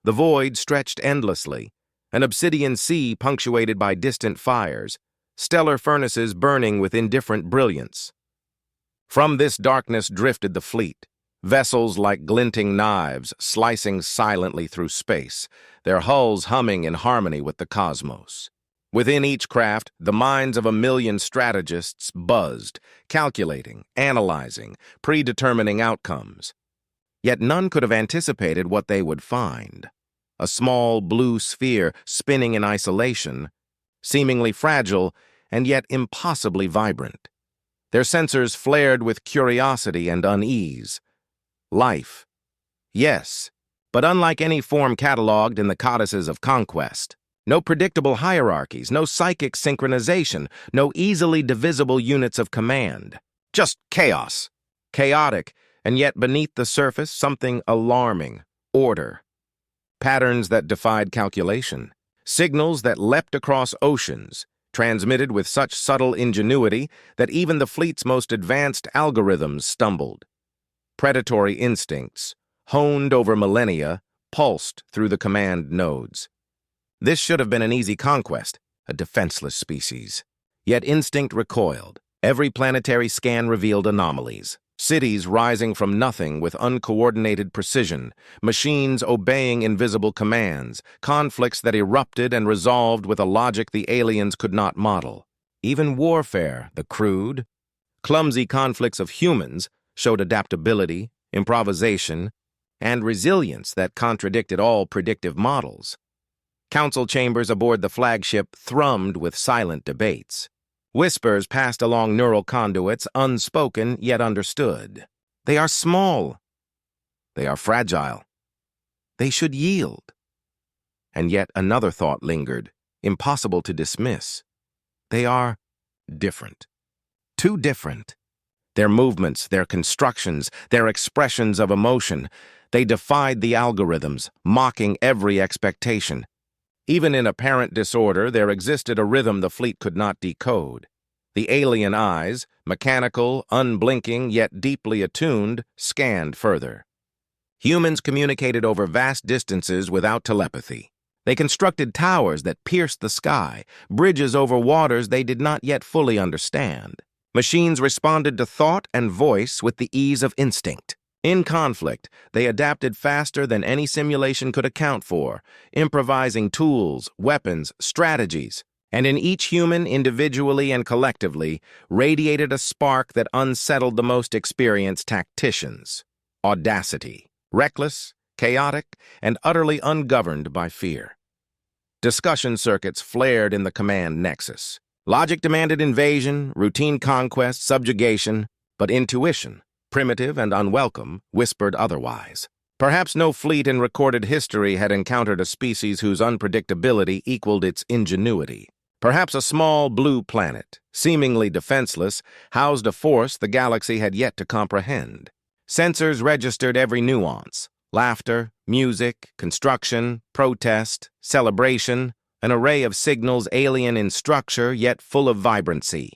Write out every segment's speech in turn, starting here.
The void stretched endlessly, an obsidian sea punctuated by distant fires, stellar furnaces burning with indifferent brilliance. From this darkness drifted the fleet, vessels like glinting knives slicing silently through space, their hulls humming in harmony with the cosmos. Within each craft, the minds of a million strategists buzzed, calculating, analyzing, predetermining outcomes. Yet none could have anticipated what they would find. A small blue sphere spinning in isolation, seemingly fragile and yet impossibly vibrant. Their sensors flared with curiosity and unease. Life. Yes, but unlike any form cataloged in the codices of conquest. No predictable hierarchies, no psychic synchronization, no easily divisible units of command. Just chaos. Chaotic, and yet beneath the surface, something alarming. Order. Patterns that defied calculation. Signals that leapt across oceans, transmitted with such subtle ingenuity that even the fleet's most advanced algorithms stumbled. Predatory instincts, honed over millennia, pulsed through the command nodes. This should have been an easy conquest, a defenseless species. Yet instinct recoiled. Every planetary scan revealed anomalies. Cities rising from nothing with uncoordinated precision, machines obeying invisible commands, conflicts that erupted and resolved with a logic the aliens could not model. Even warfare, the crude, clumsy conflicts of humans, showed adaptability, improvisation, and resilience that contradicted all predictive models. Council chambers aboard the flagship thrummed with silent debates. Whispers passed along neural conduits, unspoken yet understood. They are small. They are fragile. They should yield. And yet another thought lingered, impossible to dismiss. They are different. Too different. Their movements, their constructions, their expressions of emotion, they defied the algorithms, mocking every expectation. Even in apparent disorder, there existed a rhythm the fleet could not decode. The alien eyes, mechanical, unblinking, yet deeply attuned, scanned further. Humans communicated over vast distances without telepathy. They constructed towers that pierced the sky, bridges over waters they did not yet fully understand. Machines responded to thought and voice with the ease of instinct. In conflict, they adapted faster than any simulation could account for, improvising tools, weapons, strategies, and in each human, individually and collectively, radiated a spark that unsettled the most experienced tacticians. Audacity, reckless, chaotic, and utterly ungoverned by fear. Discussion circuits flared in the command nexus. Logic demanded invasion, routine conquest, subjugation, but intuition, primitive and unwelcome, whispered otherwise. Perhaps no fleet in recorded history had encountered a species whose unpredictability equaled its ingenuity. Perhaps a small blue planet, seemingly defenseless, housed a force the galaxy had yet to comprehend. Sensors registered every nuance: laughter, music, construction, protest, celebration, an array of signals alien in structure yet full of vibrancy.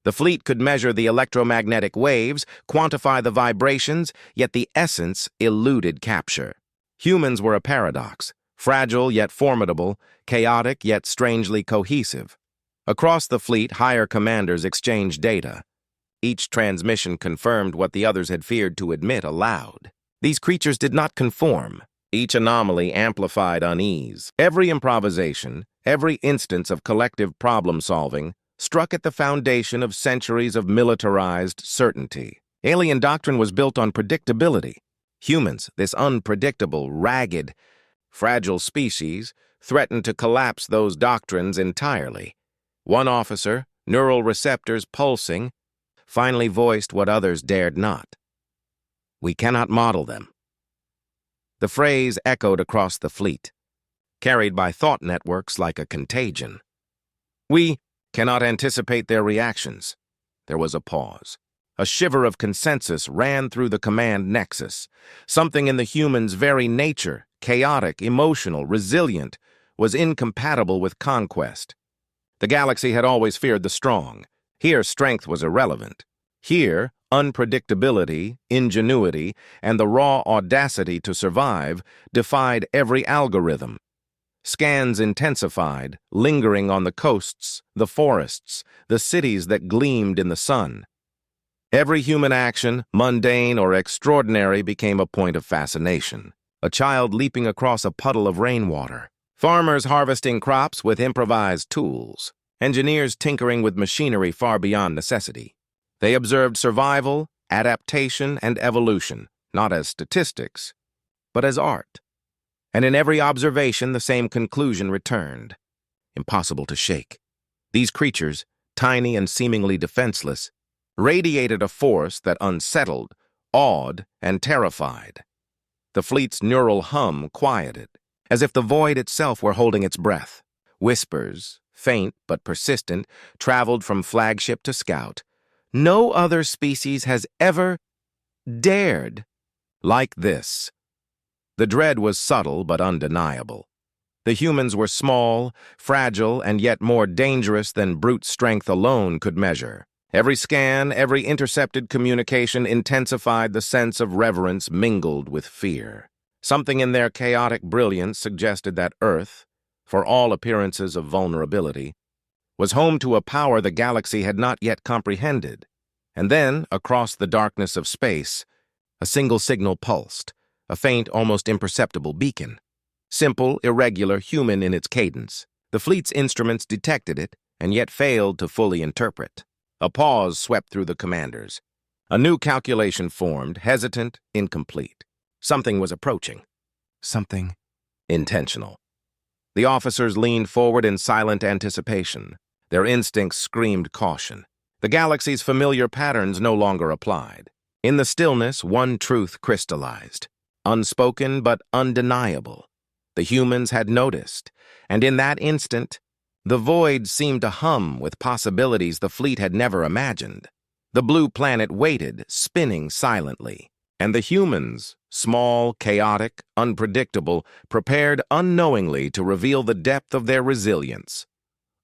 The fleet could measure the electromagnetic waves, quantify the vibrations, yet the essence eluded capture. Humans were a paradox, fragile yet formidable, chaotic yet strangely cohesive. Across the fleet, higher commanders exchanged data. Each transmission confirmed what the others had feared to admit aloud. These creatures did not conform. Each anomaly amplified unease. Every improvisation, every instance of collective problem-solving, struck at the foundation of centuries of militarized certainty. Alien doctrine was built on predictability. Humans, this unpredictable, ragged, fragile species, threatened to collapse those doctrines entirely. One officer, neural receptors pulsing, finally voiced what others dared not. "We cannot model them." The phrase echoed across the fleet, carried by thought networks like a contagion. "We cannot anticipate their reactions." There was a pause. A shiver of consensus ran through the command nexus. Something in the human's very nature, chaotic, emotional, resilient, was incompatible with conquest. The galaxy had always feared the strong. Here, strength was irrelevant. Here, unpredictability, ingenuity, and the raw audacity to survive defied every algorithm. Scans intensified, lingering on the coasts, the forests, the cities that gleamed in the sun. Every human action, mundane or extraordinary, became a point of fascination. A child leaping across a puddle of rainwater. Farmers harvesting crops with improvised tools. Engineers tinkering with machinery far beyond necessity. They observed survival, adaptation, and evolution, not as statistics, but as art. And in every observation, the same conclusion returned. Impossible to shake. These creatures, tiny and seemingly defenseless, radiated a force that unsettled, awed, and terrified. The fleet's neural hum quieted, as if the void itself were holding its breath. Whispers, faint but persistent, traveled from flagship to scout. No other species has ever dared like this. The dread was subtle but undeniable. The humans were small, fragile, and yet more dangerous than brute strength alone could measure. Every scan, every intercepted communication intensified the sense of reverence mingled with fear. Something in their chaotic brilliance suggested that Earth, for all appearances of vulnerability, was home to a power the galaxy had not yet comprehended. And then, across the darkness of space, a single signal pulsed, a faint, almost imperceptible beacon. Simple, irregular, human in its cadence. The fleet's instruments detected it, and yet failed to fully interpret. A pause swept through the commanders. A new calculation formed, hesitant, incomplete. Something was approaching. Something intentional. The officers leaned forward in silent anticipation. Their instincts screamed caution. The galaxy's familiar patterns no longer applied. In the stillness, one truth crystallized. Unspoken but undeniable. The humans had noticed, and in that instant, the void seemed to hum with possibilities the fleet had never imagined. The blue planet waited, spinning silently, and the humans, small, chaotic, unpredictable, prepared unknowingly to reveal the depth of their resilience.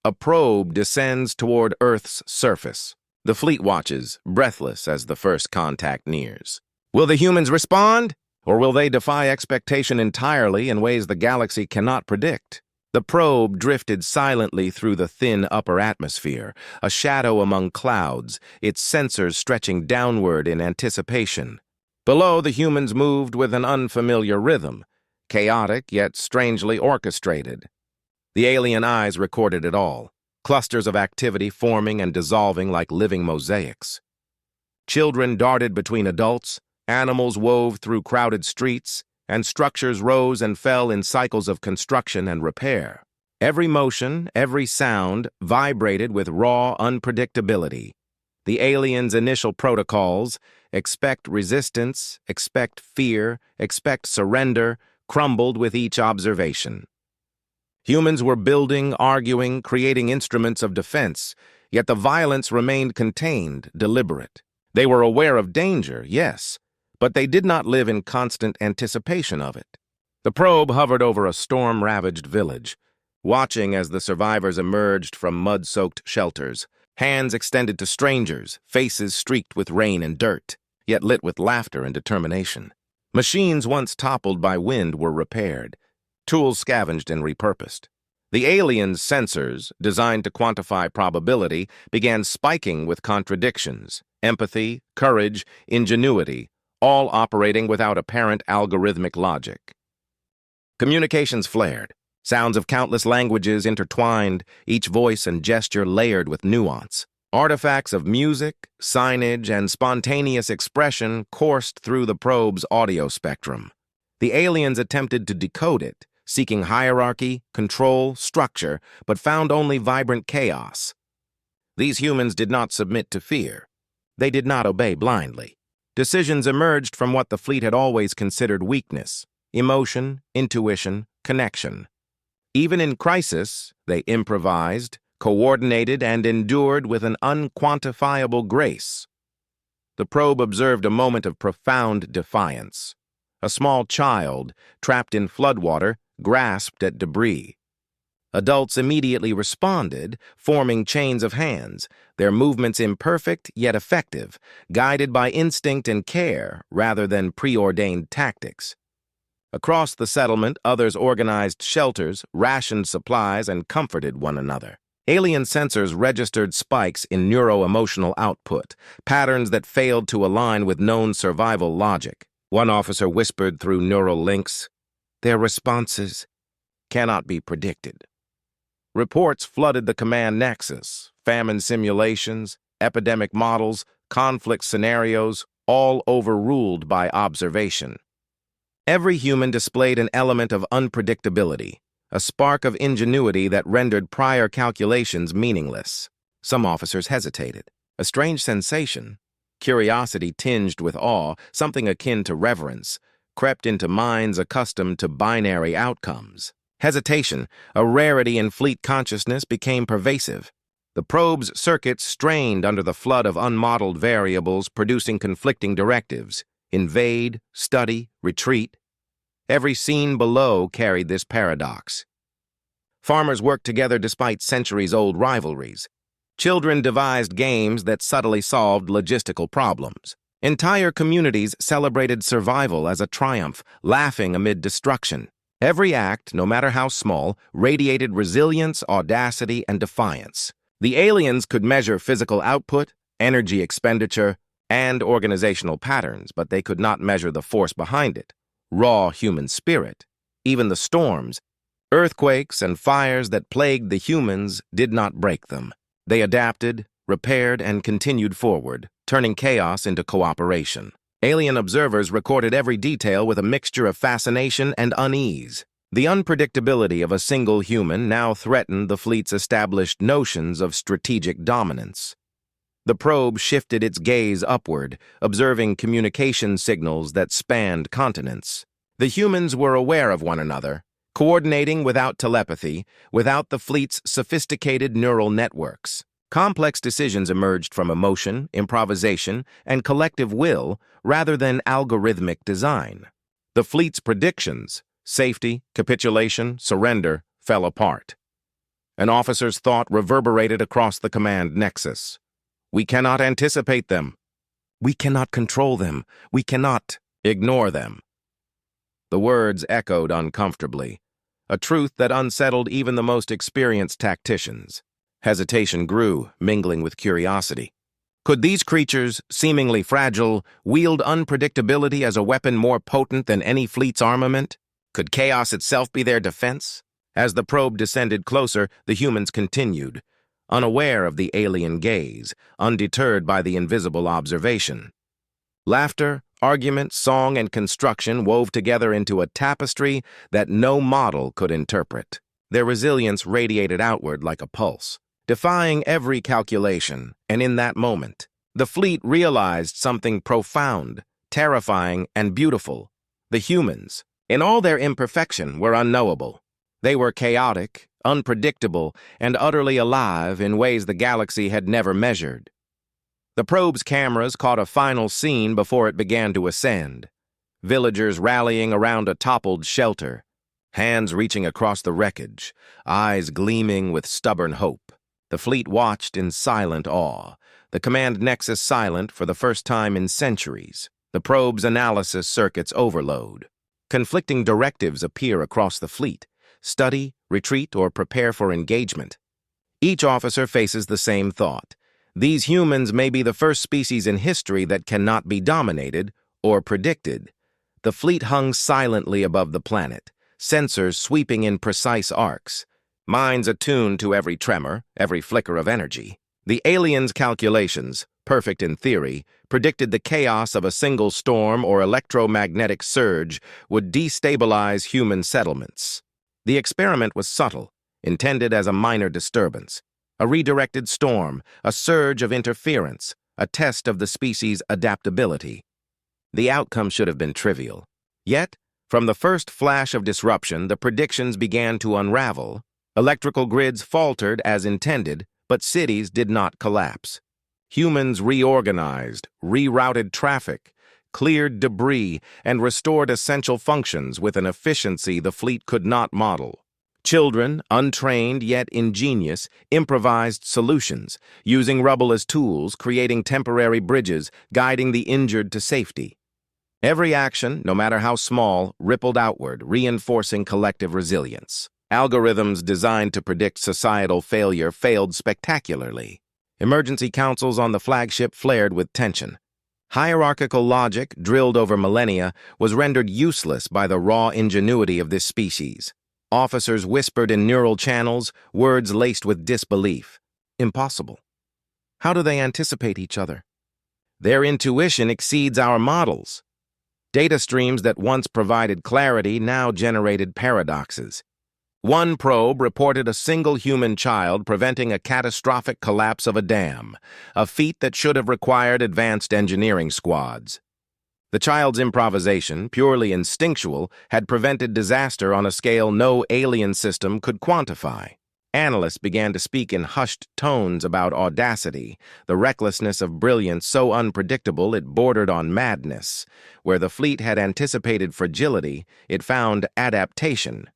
A probe descends toward Earth's surface. The fleet watches, breathless as the first contact nears. Will the humans respond? Or will they defy expectation entirely in ways the galaxy cannot predict? The probe drifted silently through the thin upper atmosphere, a shadow among clouds, its sensors stretching downward in anticipation. Below, the humans moved with an unfamiliar rhythm, chaotic yet strangely orchestrated. The alien eyes recorded it all, clusters of activity forming and dissolving like living mosaics. Children darted between adults, animals wove through crowded streets, and structures rose and fell in cycles of construction and repair. Every motion, every sound vibrated with raw unpredictability. The aliens' initial protocols, expect resistance, expect fear, expect surrender, crumbled with each observation. Humans were building, arguing, creating instruments of defense, yet the violence remained contained, deliberate. They were aware of danger, yes, but they did not live in constant anticipation of it. The probe hovered over a storm-ravaged village, watching as the survivors emerged from mud-soaked shelters, hands extended to strangers, faces streaked with rain and dirt, yet lit with laughter and determination. Machines once toppled by wind were repaired, tools scavenged and repurposed. The aliens' sensors, designed to quantify probability, began spiking with contradictions, empathy, courage, ingenuity, all operating without apparent algorithmic logic. Communications flared, sounds of countless languages intertwined, each voice and gesture layered with nuance. Artifacts of music, signage, and spontaneous expression coursed through the probe's audio spectrum. The aliens attempted to decode it, seeking hierarchy, control, structure, but found only vibrant chaos. These humans did not submit to fear. They did not obey blindly. Decisions emerged from what the fleet had always considered weakness: emotion, intuition, connection. Even in crisis, they improvised, coordinated, and endured with an unquantifiable grace. The probe observed a moment of profound defiance. A small child, trapped in floodwater, grasped at debris. Adults immediately responded, forming chains of hands, their movements imperfect yet effective, guided by instinct and care rather than preordained tactics. Across the settlement, others organized shelters, rationed supplies, and comforted one another. Alien sensors registered spikes in neuro-emotional output, patterns that failed to align with known survival logic. One officer whispered through neural links, "Their responses cannot be predicted." Reports flooded the command nexus, famine simulations, epidemic models, conflict scenarios, all overruled by observation. Every human displayed an element of unpredictability, a spark of ingenuity that rendered prior calculations meaningless. Some officers hesitated. A strange sensation, curiosity tinged with awe, something akin to reverence, crept into minds accustomed to binary outcomes. Hesitation, a rarity in fleet consciousness, became pervasive. The probe's circuits strained under the flood of unmodeled variables, producing conflicting directives: invade, study, retreat. Every scene below carried this paradox. Farmers worked together despite centuries-old rivalries. Children devised games that subtly solved logistical problems. Entire communities celebrated survival as a triumph, laughing amid destruction. Every act, no matter how small, radiated resilience, audacity, and defiance. The aliens could measure physical output, energy expenditure, and organizational patterns, but they could not measure the force behind it. Raw human spirit. Even the storms, earthquakes, and fires that plagued the humans did not break them. They adapted, repaired, and continued forward, turning chaos into cooperation. Alien observers recorded every detail with a mixture of fascination and unease. The unpredictability of a single human now threatened the fleet's established notions of strategic dominance. The probe shifted its gaze upward, observing communication signals that spanned continents. The humans were aware of one another, coordinating without telepathy, without the fleet's sophisticated neural networks. Complex decisions emerged from emotion, improvisation, and collective will rather than algorithmic design. The fleet's predictions, safety, capitulation, surrender, fell apart. An officer's thought reverberated across the command nexus. "We cannot anticipate them. We cannot control them. We cannot ignore them." The words echoed uncomfortably, a truth that unsettled even the most experienced tacticians. Hesitation grew, mingling with curiosity. Could these creatures, seemingly fragile, wield unpredictability as a weapon more potent than any fleet's armament? Could chaos itself be their defense? As the probe descended closer, the humans continued, unaware of the alien gaze, undeterred by the invisible observation. Laughter, argument, song, and construction wove together into a tapestry that no model could interpret. Their resilience radiated outward like a pulse, defying every calculation, and in that moment, the fleet realized something profound, terrifying, and beautiful. The humans, in all their imperfection, were unknowable. They were chaotic, unpredictable, and utterly alive in ways the galaxy had never measured. The probe's cameras caught a final scene before it began to ascend. Villagers rallying around a toppled shelter, hands reaching across the wreckage, eyes gleaming with stubborn hope. The fleet watched in silent awe, the command nexus silent for the first time in centuries. The probe's analysis circuits overload. Conflicting directives appear across the fleet: study, retreat, or prepare for engagement. Each officer faces the same thought: these humans may be the first species in history that cannot be dominated or predicted. The fleet hung silently above the planet, sensors sweeping in precise arcs, minds attuned to every tremor, every flicker of energy. The aliens' calculations, perfect in theory, predicted the chaos of a single storm or electromagnetic surge would destabilize human settlements. The experiment was subtle, intended as a minor disturbance, a redirected storm, a surge of interference, a test of the species' adaptability. The outcome should have been trivial. Yet, from the first flash of disruption, the predictions began to unravel. Electrical grids faltered as intended, but cities did not collapse. Humans reorganized, rerouted traffic, cleared debris, and restored essential functions with an efficiency the fleet could not model. Children, untrained yet ingenious, improvised solutions, using rubble as tools, creating temporary bridges, guiding the injured to safety. Every action, no matter how small, rippled outward, reinforcing collective resilience. Algorithms designed to predict societal failure failed spectacularly. Emergency councils on the flagship flared with tension. Hierarchical logic, drilled over millennia, was rendered useless by the raw ingenuity of this species. Officers whispered in neural channels, words laced with disbelief. Impossible. How do they anticipate each other? Their intuition exceeds our models. Data streams that once provided clarity now generated paradoxes. One probe reported a single human child preventing a catastrophic collapse of a dam, a feat that should have required advanced engineering squads. The child's improvisation, purely instinctual, had prevented disaster on a scale no alien system could quantify. Analysts began to speak in hushed tones about audacity, the recklessness of brilliance so unpredictable it bordered on madness. Where the fleet had anticipated fragility, it found adaptation.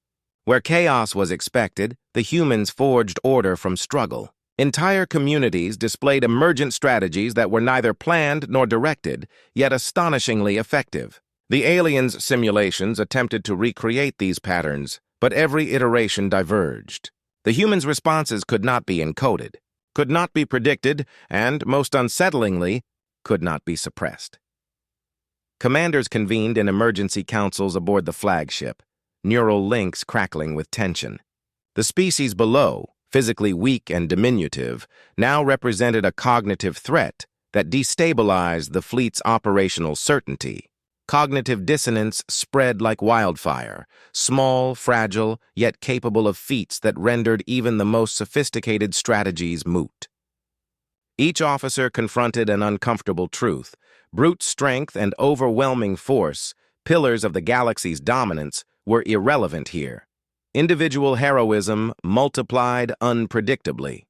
Where chaos was expected, the humans forged order from struggle. Entire communities displayed emergent strategies that were neither planned nor directed, yet astonishingly effective. The aliens' simulations attempted to recreate these patterns, but every iteration diverged. The humans' responses could not be encoded, could not be predicted, and, most unsettlingly, could not be suppressed. Commanders convened in emergency councils aboard the flagship, neural links crackling with tension. The species below, physically weak and diminutive, now represented a cognitive threat that destabilized the fleet's operational certainty. Cognitive dissonance spread like wildfire, small, fragile, yet capable of feats that rendered even the most sophisticated strategies moot. Each officer confronted an uncomfortable truth. Brute strength and overwhelming force, pillars of the galaxy's dominance, were irrelevant here. Individual heroism multiplied unpredictably.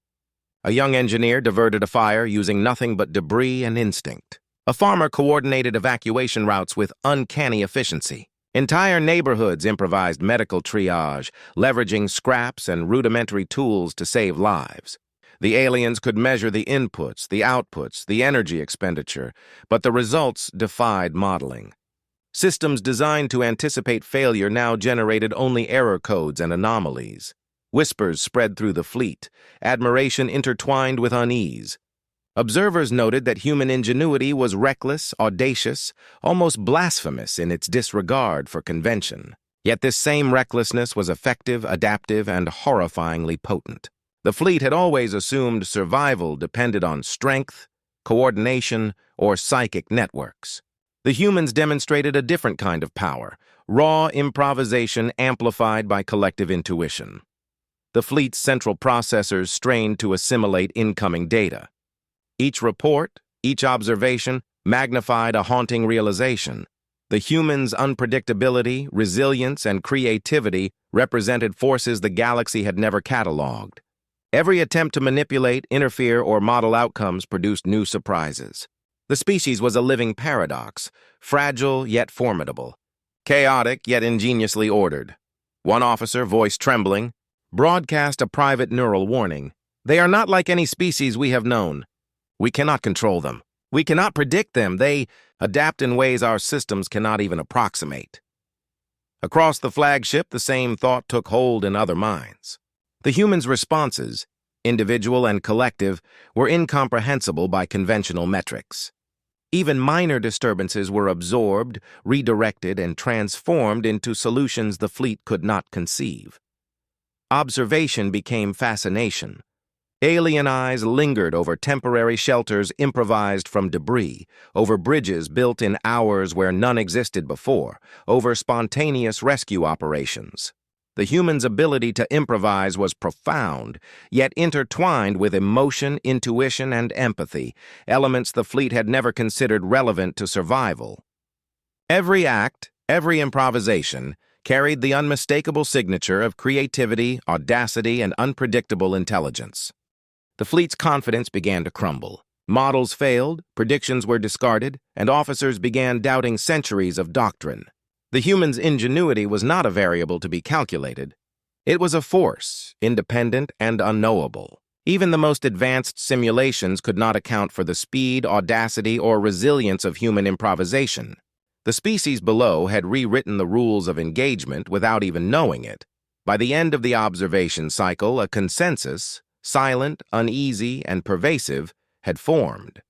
A young engineer diverted a fire using nothing but debris and instinct. A farmer coordinated evacuation routes with uncanny efficiency. Entire neighborhoods improvised medical triage, leveraging scraps and rudimentary tools to save lives. The aliens could measure the inputs, the outputs, the energy expenditure, but the results defied modeling. Systems designed to anticipate failure now generated only error codes and anomalies. Whispers spread through the fleet, admiration intertwined with unease. Observers noted that human ingenuity was reckless, audacious, almost blasphemous in its disregard for convention. Yet this same recklessness was effective, adaptive, and horrifyingly potent. The fleet had always assumed survival depended on strength, coordination, or psychic networks. The humans demonstrated a different kind of power, raw improvisation amplified by collective intuition. The fleet's central processors strained to assimilate incoming data. Each report, each observation, magnified a haunting realization. The humans' unpredictability, resilience, and creativity represented forces the galaxy had never catalogued. Every attempt to manipulate, interfere, or model outcomes produced new surprises. The species was a living paradox, fragile yet formidable, chaotic yet ingeniously ordered. One officer, voice trembling, broadcast a private neural warning. They are not like any species we have known. We cannot control them. We cannot predict them. They adapt in ways our systems cannot even approximate. Across the flagship, the same thought took hold in other minds. The humans' responses, individual and collective, were incomprehensible by conventional metrics. Even minor disturbances were absorbed, redirected, and transformed into solutions the fleet could not conceive. Observation became fascination. Alien eyes lingered over temporary shelters improvised from debris, over bridges built in hours where none existed before, over spontaneous rescue operations. The human's ability to improvise was profound, yet intertwined with emotion, intuition, and empathy, elements the fleet had never considered relevant to survival. Every act, every improvisation, carried the unmistakable signature of creativity, audacity, and unpredictable intelligence. The fleet's confidence began to crumble. Models failed, predictions were discarded, and officers began doubting centuries of doctrine. The human's ingenuity was not a variable to be calculated. It was a force, independent and unknowable. Even the most advanced simulations could not account for the speed, audacity, or resilience of human improvisation. The species below had rewritten the rules of engagement without even knowing it. By the end of the observation cycle, a consensus, silent, uneasy, and pervasive, had formed.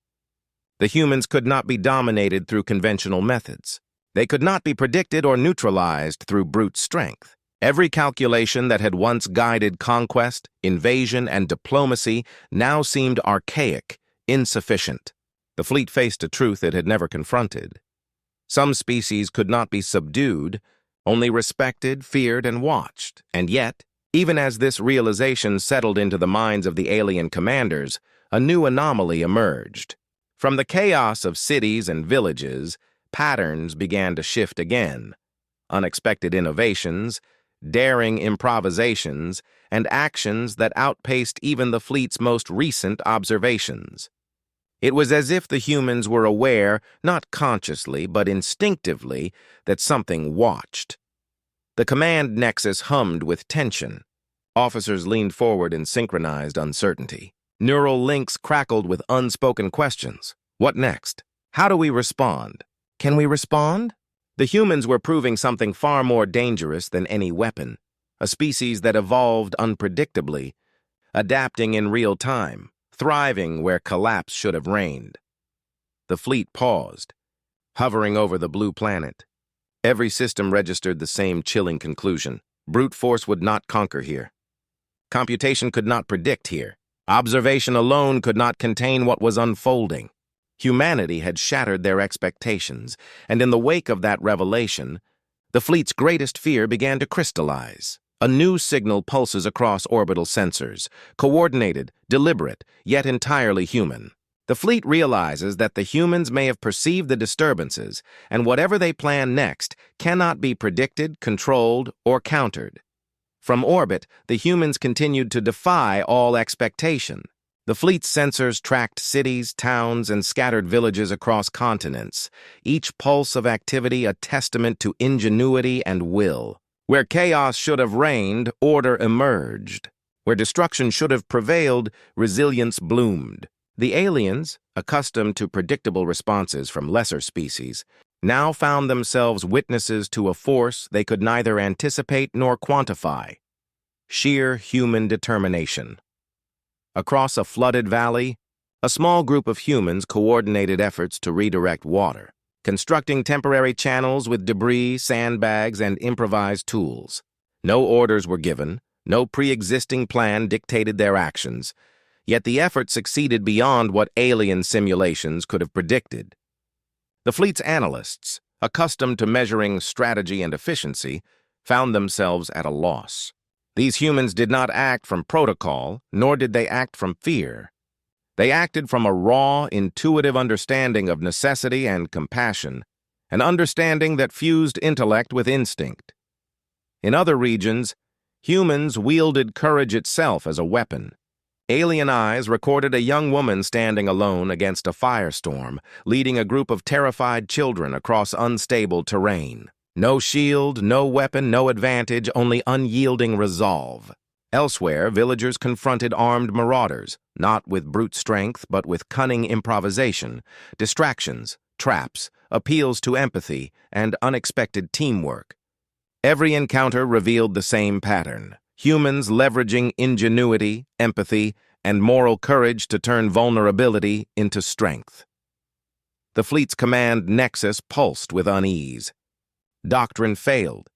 The humans could not be dominated through conventional methods. They could not be predicted or neutralized through brute strength. Every calculation that had once guided conquest, invasion, and diplomacy now seemed archaic, insufficient. The fleet faced a truth it had never confronted. Some species could not be subdued, only respected, feared, and watched. And yet, even as this realization settled into the minds of the alien commanders, a new anomaly emerged. From the chaos of cities and villages, patterns began to shift again. Unexpected innovations, daring improvisations, and actions that outpaced even the fleet's most recent observations. It was as if the humans were aware, not consciously but instinctively, that something watched. The command nexus hummed with tension. Officers leaned forward in synchronized uncertainty. Neural links crackled with unspoken questions. What next? How do we respond? Can we respond? The humans were proving something far more dangerous than any weapon, a species that evolved unpredictably, adapting in real time, thriving where collapse should have reigned. The fleet paused, hovering over the blue planet. Every system registered the same chilling conclusion. Brute force would not conquer here. Computation could not predict here. Observation alone could not contain what was unfolding. Humanity had shattered their expectations, and in the wake of that revelation, the fleet's greatest fear began to crystallize. A new signal pulses across orbital sensors, coordinated, deliberate, yet entirely human. The fleet realizes that the humans may have perceived the disturbances, and whatever they plan next cannot be predicted, controlled, or countered. From orbit, the humans continued to defy all expectation. The fleet's sensors tracked cities, towns, and scattered villages across continents, each pulse of activity a testament to ingenuity and will. Where chaos should have reigned, order emerged. Where destruction should have prevailed, resilience bloomed. The aliens, accustomed to predictable responses from lesser species, now found themselves witnesses to a force they could neither anticipate nor quantify. Sheer human determination. Across a flooded valley, a small group of humans coordinated efforts to redirect water, constructing temporary channels with debris, sandbags, and improvised tools. No orders were given, no pre-existing plan dictated their actions, yet the effort succeeded beyond what alien simulations could have predicted. The fleet's analysts, accustomed to measuring strategy and efficiency, found themselves at a loss. These humans did not act from protocol, nor did they act from fear. They acted from a raw, intuitive understanding of necessity and compassion, an understanding that fused intellect with instinct. In other regions, humans wielded courage itself as a weapon. Alien eyes recorded a young woman standing alone against a firestorm, leading a group of terrified children across unstable terrain. No shield, no weapon, no advantage, only unyielding resolve. Elsewhere, villagers confronted armed marauders, not with brute strength, but with cunning improvisation, distractions, traps, appeals to empathy, and unexpected teamwork. Every encounter revealed the same pattern. Humans leveraging ingenuity, empathy, and moral courage to turn vulnerability into strength. The fleet's command nexus pulsed with unease. Doctrine failed.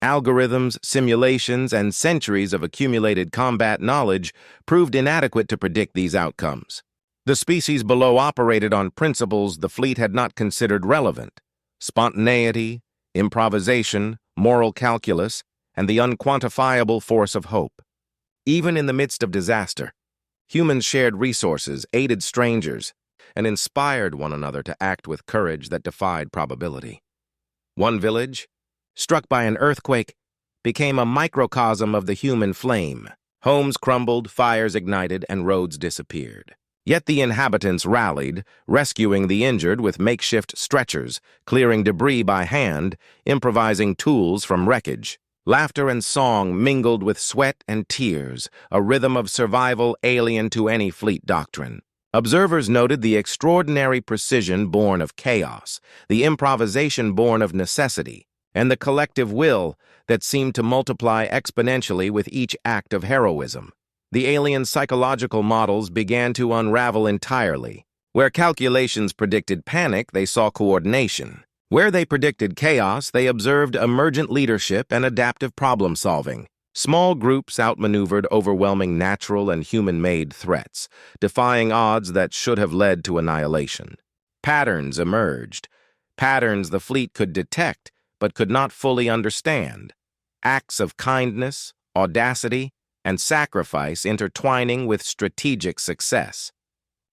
Algorithms, simulations, and centuries of accumulated combat knowledge proved inadequate to predict these outcomes. The species below operated on principles the fleet had not considered relevant: spontaneity, improvisation, moral calculus, and the unquantifiable force of hope. Even in the midst of disaster, humans shared resources, aided strangers, and inspired one another to act with courage that defied probability. One village, struck by an earthquake, became a microcosm of the human flame. Homes crumbled, fires ignited, and roads disappeared. Yet the inhabitants rallied, rescuing the injured with makeshift stretchers, clearing debris by hand, improvising tools from wreckage. Laughter and song mingled with sweat and tears, a rhythm of survival alien to any fleet doctrine. Observers noted the extraordinary precision born of chaos, the improvisation born of necessity, and the collective will that seemed to multiply exponentially with each act of heroism. The alien psychological models began to unravel entirely. Where calculations predicted panic, they saw coordination. Where they predicted chaos, they observed emergent leadership and adaptive problem-solving. Small groups outmaneuvered overwhelming natural and human-made threats, defying odds that should have led to annihilation. Patterns emerged. Patterns the fleet could detect, but could not fully understand. Acts of kindness, audacity, and sacrifice intertwining with strategic success.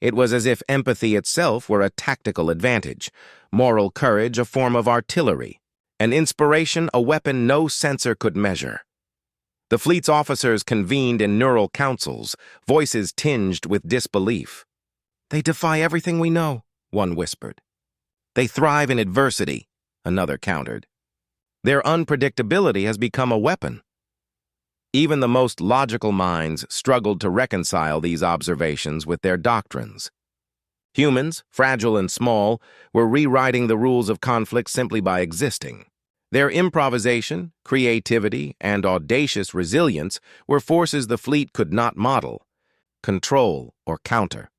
It was as if empathy itself were a tactical advantage, moral courage a form of artillery, and inspiration a weapon no sensor could measure. The fleet's officers convened in neural councils, voices tinged with disbelief. "They defy everything we know," one whispered. "They thrive in adversity," another countered. "Their unpredictability has become a weapon." Even the most logical minds struggled to reconcile these observations with their doctrines. Humans, fragile and small, were rewriting the rules of conflict simply by existing. Their improvisation, creativity, and audacious resilience were forces the fleet could not model, control, or counter.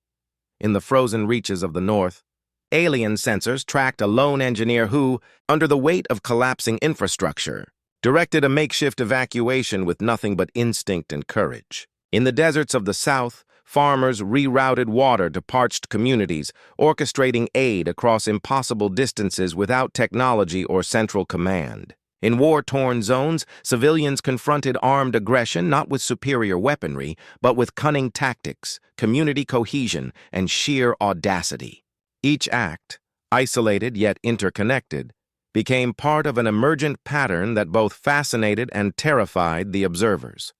In the frozen reaches of the North, alien sensors tracked a lone engineer who, under the weight of collapsing infrastructure, directed a makeshift evacuation with nothing but instinct and courage. In the deserts of the South, farmers rerouted water to parched communities, orchestrating aid across impossible distances without technology or central command. In war-torn zones, civilians confronted armed aggression not with superior weaponry, but with cunning tactics, community cohesion, and sheer audacity. Each act, isolated yet interconnected, became part of an emergent pattern that both fascinated and terrified the observers.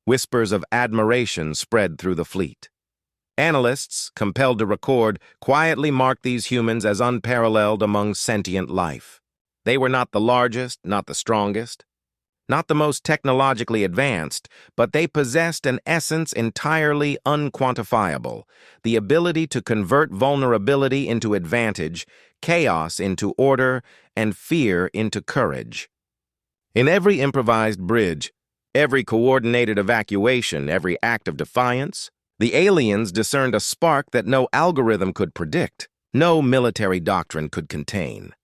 Whispers of admiration spread through the fleet. Analysts, compelled to record, quietly marked these humans as unparalleled among sentient life. They were not the largest, not the strongest, not the most technologically advanced, but they possessed an essence entirely unquantifiable, the ability to convert vulnerability into advantage, chaos into order, and fear into courage. In every improvised bridge, every coordinated evacuation, every act of defiance, the aliens discerned a spark that no algorithm could predict, no military doctrine could contain.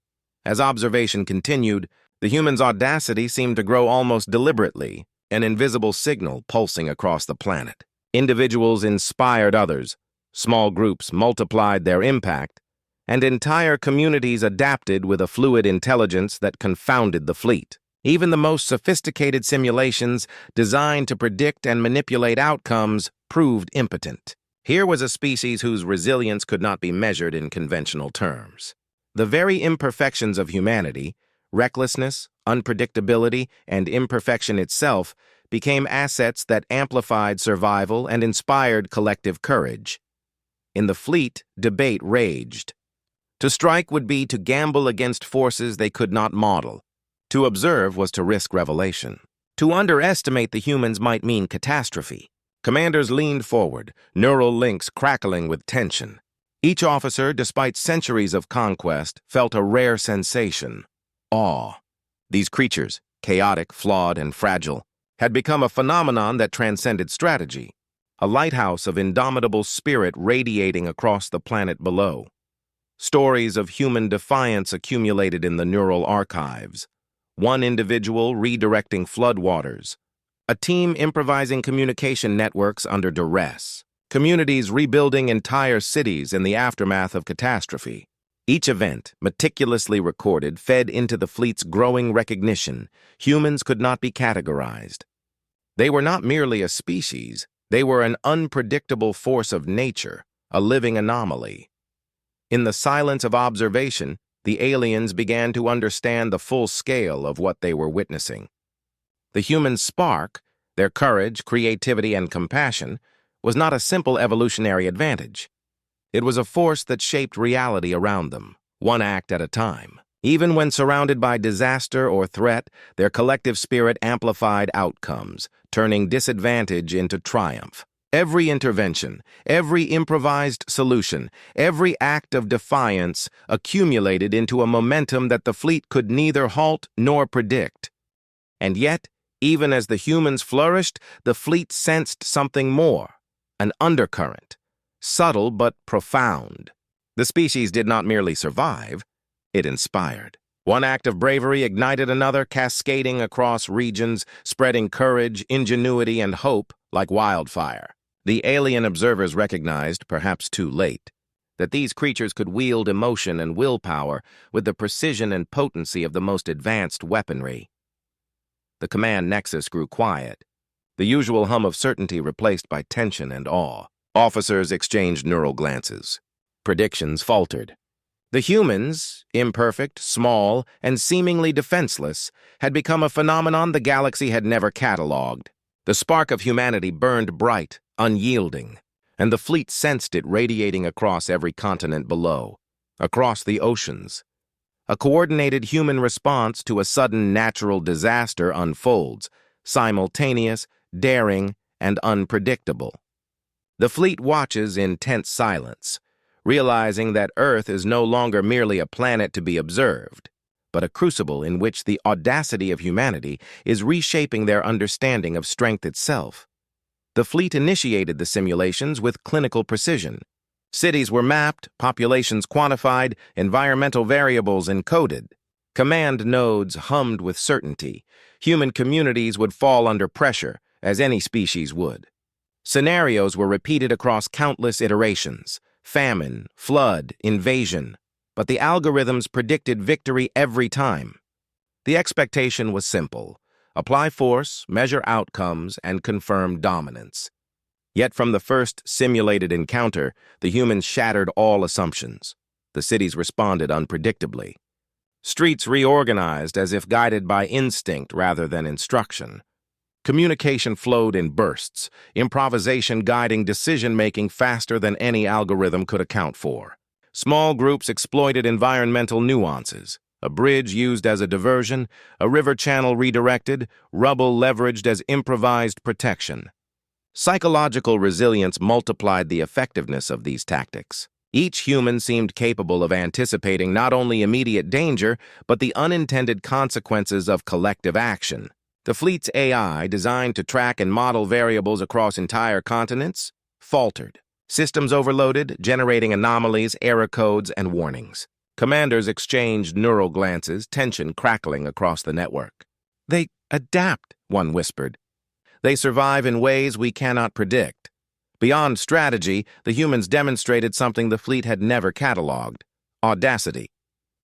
As observation continued, the humans' audacity seemed to grow almost deliberately, an invisible signal pulsing across the planet. Individuals inspired others, small groups multiplied their impact, and entire communities adapted with a fluid intelligence that confounded the fleet. Even the most sophisticated simulations designed to predict and manipulate outcomes proved impotent. Here was a species whose resilience could not be measured in conventional terms. The very imperfections of humanity, recklessness, unpredictability, and imperfection itself, became assets that amplified survival and inspired collective courage. In the fleet, debate raged. To strike would be to gamble against forces they could not model. To observe was to risk revelation. To underestimate the humans might mean catastrophe. Commanders leaned forward, neural links crackling with tension. Each officer, despite centuries of conquest, felt a rare sensation: awe. These creatures, chaotic, flawed, and fragile, had become a phenomenon that transcended strategy, a lighthouse of indomitable spirit radiating across the planet below. Stories of human defiance accumulated in the neural archives. One individual redirecting floodwaters, a team improvising communication networks under duress, communities rebuilding entire cities in the aftermath of catastrophe. Each event, meticulously recorded, fed into the fleet's growing recognition. Humans could not be categorized. They were not merely a species, they were an unpredictable force of nature, a living anomaly. In the silence of observation, the aliens began to understand the full scale of what they were witnessing. The human spark, their courage, creativity, and compassion, was not a simple evolutionary advantage. It was a force that shaped reality around them, one act at a time. Even when surrounded by disaster or threat, their collective spirit amplified outcomes, turning disadvantage into triumph. Every intervention, every improvised solution, every act of defiance accumulated into a momentum that the fleet could neither halt nor predict. And yet, even as the humans flourished, the fleet sensed something more, an undercurrent, subtle but profound. The species did not merely survive, it inspired. One act of bravery ignited another, cascading across regions, spreading courage, ingenuity, and hope like wildfire. The alien observers recognized, perhaps too late, that these creatures could wield emotion and willpower with the precision and potency of the most advanced weaponry. The command nexus grew quiet, the usual hum of certainty replaced by tension and awe. Officers exchanged neural glances. Predictions faltered. The humans, imperfect, small, and seemingly defenseless, had become a phenomenon the galaxy had never catalogued. The spark of humanity burned bright, unyielding, and the fleet sensed it radiating across every continent below, across the oceans. A coordinated human response to a sudden natural disaster unfolds, simultaneous, daring, and unpredictable. The fleet watches in tense silence, realizing that Earth is no longer merely a planet to be observed, but a crucible in which the audacity of humanity is reshaping their understanding of strength itself. The fleet initiated the simulations with clinical precision. Cities were mapped, populations quantified, environmental variables encoded. Command nodes hummed with certainty. Human communities would fall under pressure, as any species would. Scenarios were repeated across countless iterations: famine, flood, invasion. But the algorithms predicted victory every time. The expectation was simple: apply force, measure outcomes, and confirm dominance. Yet from the first simulated encounter, the humans shattered all assumptions. The cities responded unpredictably. Streets reorganized as if guided by instinct rather than instruction. Communication flowed in bursts, improvisation guiding decision-making faster than any algorithm could account for. Small groups exploited environmental nuances. A bridge used as a diversion, a river channel redirected, rubble leveraged as improvised protection. Psychological resilience multiplied the effectiveness of these tactics. Each human seemed capable of anticipating not only immediate danger, but the unintended consequences of collective action. The fleet's AI, designed to track and model variables across entire continents, faltered. Systems overloaded, generating anomalies, error codes, and warnings. Commanders exchanged neural glances, tension crackling across the network. "They adapt," one whispered. "They survive in ways we cannot predict." Beyond strategy, the humans demonstrated something the fleet had never cataloged: audacity.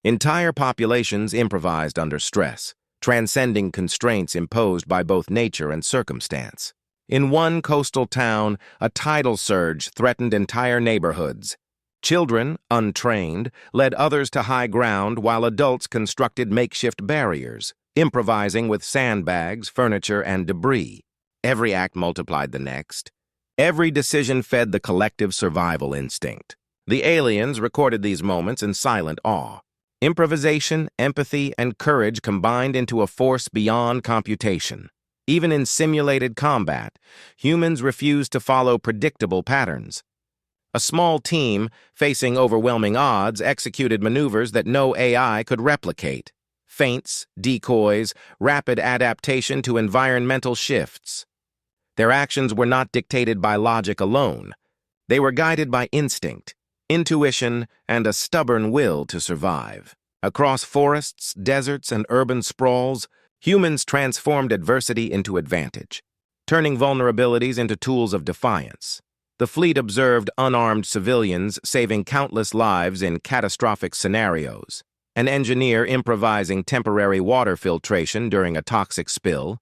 Entire populations improvised under stress, transcending constraints imposed by both nature and circumstance. In one coastal town, a tidal surge threatened entire neighborhoods. Children, untrained, led others to high ground while adults constructed makeshift barriers, improvising with sandbags, furniture, and debris. Every act multiplied the next. Every decision fed the collective survival instinct. The aliens recorded these moments in silent awe. Improvisation, empathy, and courage combined into a force beyond computation. Even in simulated combat, humans refused to follow predictable patterns. A small team, facing overwhelming odds, executed maneuvers that no AI could replicate. Feints, decoys, rapid adaptation to environmental shifts. Their actions were not dictated by logic alone. They were guided by instinct, intuition, and a stubborn will to survive. Across forests, deserts, and urban sprawls, humans transformed adversity into advantage, turning vulnerabilities into tools of defiance. The fleet observed unarmed civilians saving countless lives in catastrophic scenarios, an engineer improvising temporary water filtration during a toxic spill,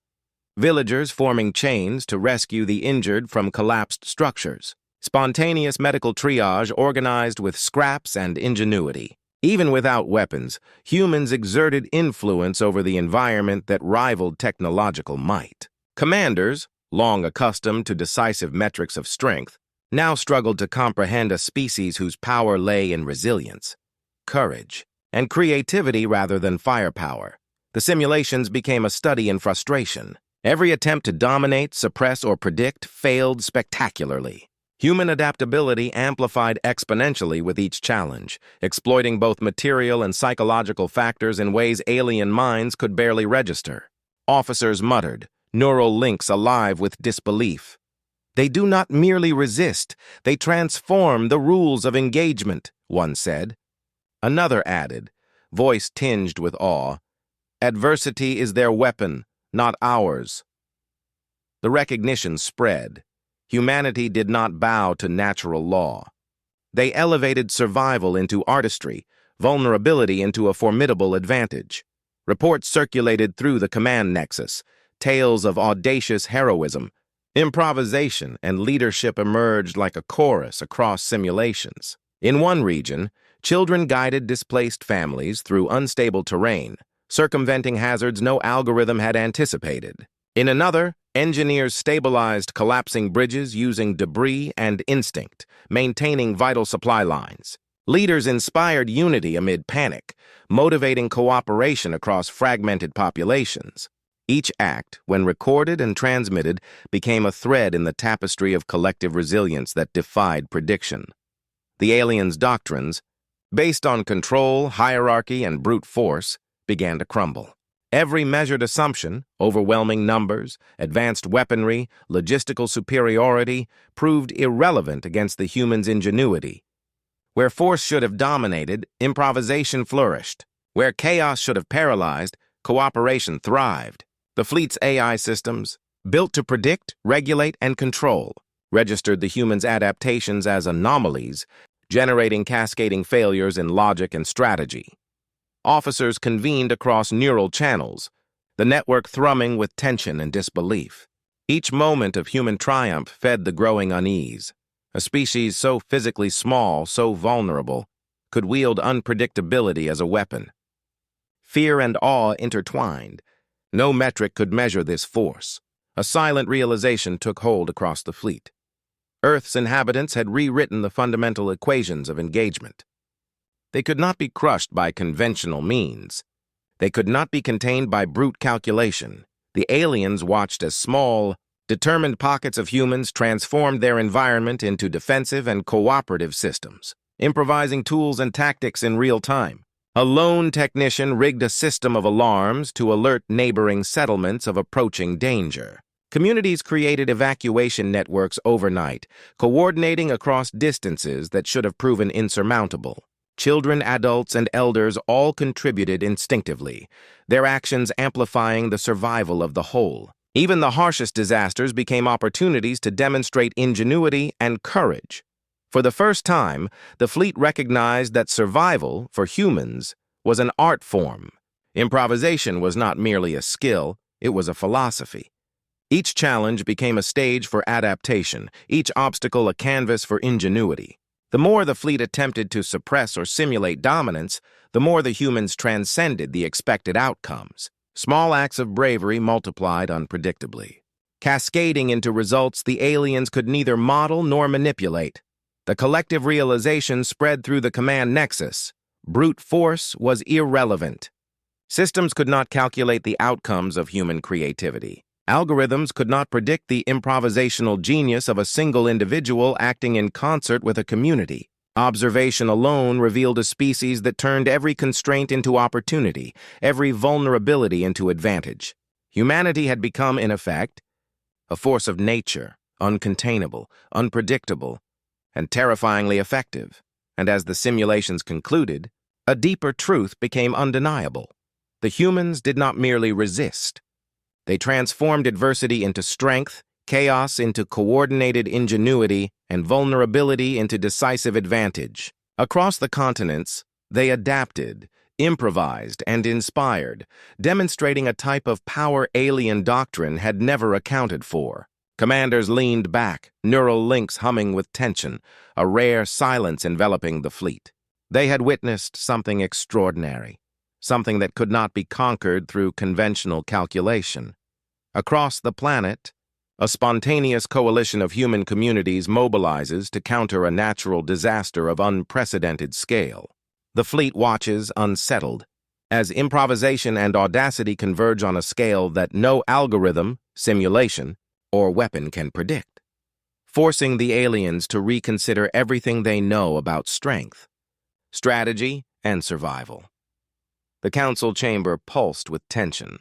villagers forming chains to rescue the injured from collapsed structures, spontaneous medical triage organized with scraps and ingenuity. Even without weapons, humans exerted influence over the environment that rivaled technological might. Commanders, long accustomed to decisive metrics of strength, now struggled to comprehend a species whose power lay in resilience, courage, and creativity rather than firepower. The simulations became a study in frustration. Every attempt to dominate, suppress, or predict failed spectacularly. Human adaptability amplified exponentially with each challenge, exploiting both material and psychological factors in ways alien minds could barely register. Officers muttered, neural links alive with disbelief. "They do not merely resist, they transform the rules of engagement," one said. Another added, voice tinged with awe, "Adversity is their weapon, not ours." The recognition spread. Humanity did not bow to natural law. They elevated survival into artistry, vulnerability into a formidable advantage. Reports circulated through the command nexus, tales of audacious heroism. Improvisation and leadership emerged like a chorus across simulations. In one region, children guided displaced families through unstable terrain, circumventing hazards no algorithm had anticipated. In another, engineers stabilized collapsing bridges using debris and instinct, maintaining vital supply lines. Leaders inspired unity amid panic, motivating cooperation across fragmented populations. Each act, when recorded and transmitted, became a thread in the tapestry of collective resilience that defied prediction. The aliens' doctrines, based on control, hierarchy, and brute force, began to crumble. Every measured assumption, overwhelming numbers, advanced weaponry, logistical superiority, proved irrelevant against the human's ingenuity. Where force should have dominated, improvisation flourished. Where chaos should have paralyzed, cooperation thrived. The fleet's AI systems, built to predict, regulate, and control, registered the human's adaptations as anomalies, generating cascading failures in logic and strategy. Officers convened across neural channels, the network thrumming with tension and disbelief. Each moment of human triumph fed the growing unease. A species so physically small, so vulnerable, could wield unpredictability as a weapon. Fear and awe intertwined. No metric could measure this force. A silent realization took hold across the fleet. Earth's inhabitants had rewritten the fundamental equations of engagement. They could not be crushed by conventional means. They could not be contained by brute calculation. The aliens watched as small, determined pockets of humans transformed their environment into defensive and cooperative systems, improvising tools and tactics in real time. A lone technician rigged a system of alarms to alert neighboring settlements of approaching danger. Communities created evacuation networks overnight, coordinating across distances that should have proven insurmountable. Children, adults, and elders all contributed instinctively, their actions amplifying the survival of the whole. Even the harshest disasters became opportunities to demonstrate ingenuity and courage. For the first time, the fleet recognized that survival, for humans, was an art form. Improvisation was not merely a skill, it was a philosophy. Each challenge became a stage for adaptation, each obstacle a canvas for ingenuity. The more the fleet attempted to suppress or simulate dominance, the more the humans transcended the expected outcomes. Small acts of bravery multiplied unpredictably. Cascading into results the aliens could neither model nor manipulate. The collective realization spread through the command nexus. Brute force was irrelevant. Systems could not calculate the outcomes of human creativity. Algorithms could not predict the improvisational genius of a single individual acting in concert with a community. Observation alone revealed a species that turned every constraint into opportunity, every vulnerability into advantage. Humanity had become, in effect, a force of nature, uncontainable, unpredictable, and terrifyingly effective. And as the simulations concluded, a deeper truth became undeniable. The humans did not merely resist. They transformed adversity into strength, chaos into coordinated ingenuity, and vulnerability into decisive advantage. Across the continents, they adapted, improvised, and inspired, demonstrating a type of power alien doctrine had never accounted for. Commanders leaned back, neural links humming with tension, a rare silence enveloping the fleet. They had witnessed something extraordinary, something that could not be conquered through conventional calculation. Across the planet, a spontaneous coalition of human communities mobilizes to counter a natural disaster of unprecedented scale. The fleet watches, unsettled, as improvisation and audacity converge on a scale that no algorithm, simulation, or weapon can predict, forcing the aliens to reconsider everything they know about strength, strategy, and survival. The council chamber pulsed with tension,